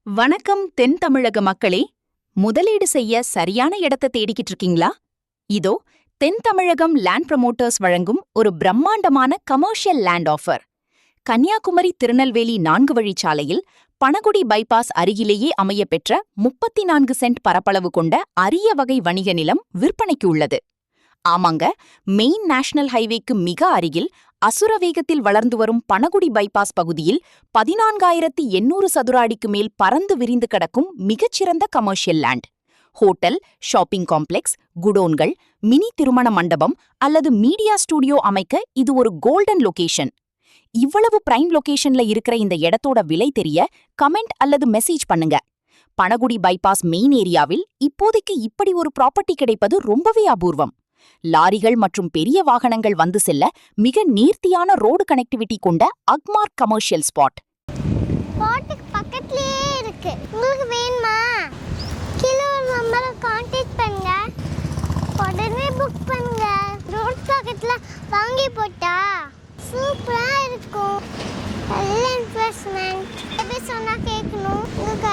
வணக்கம் தென் தமிழக மக்களே. முதலீடு செய்ய சரியான இடத்தை தேடிக்கிட்டு இருக்கீங்களா? இதோ தென் தமிழகம் லேண்ட் ப்ரமோட்டர்ஸ் வழங்கும் ஒரு பிரம்மாண்டமான commercial land offer. Kanyakumari Tirunelveli 4 வழிச்சாலையில் பணகுடி பைபாஸ் அருகிலேயே அமையப்பெற்ற 34 சென்ட் பரப்பளவு கொண்ட அரிய வகை வணிக நிலம் விற்பனைக்கு உள்ளது. ஆமாங்க, மெயின் நேஷனல் ஹைவேக்கு மிக அருகில் அசுர வேகத்தில் வளர்ந்து வரும் பணகுடி பைபாஸ் பகுதியில் 14,800 சதுர அடிக்கு மேல் பறந்து விரிந்து கிடக்கும் மிகச்சிறந்த commercial land. Hotel, shopping complex, குடோன்கள், மினி திருமண மண்டபம் அல்லது மீடியா ஸ்டுடியோ அமைக்க இது ஒரு கோல்டன் லொகேஷன். இவ்வளவு பிரைம் லொகேஷன்ல இருக்கிற இந்த இடத்தோட விலை தெரிய கமெண்ட் அல்லது மெசேஜ் பண்ணுங்க. பணகுடி பைபாஸ் மெயின் ஏரியாவில் இப்போதைக்கு இப்படி ஒரு ப்ராப்பர்ட்டி கிடைப்பது ரொம்பவே அபூர்வம். லாரிகள் மற்றும் பெரிய வாகனங்கள் வந்து செல்ல மிக நேர்த்தியான ரோடு கனெக்டிவிட்டி கொண்ட அக்மார்க் கமர்ஷியல் ஸ்பாட். ஸ்பாட்டுக்கு பக்கத்துலயே இருக்கு. உங்களுக்கு வேணுமா? கீழே ஒரு நம்பரை கான்டாக்ட் பண்ணுங்க. உடனே புக் பண்ணுங்க. ரோட் பக்கத்துல வாங்கி போட்டா சூப்பரா இருக்கும். நல்ல இன்வெஸ்ட்மெண்ட். எப்படி சொன்னா கேட்கணும். உங்களுக்கு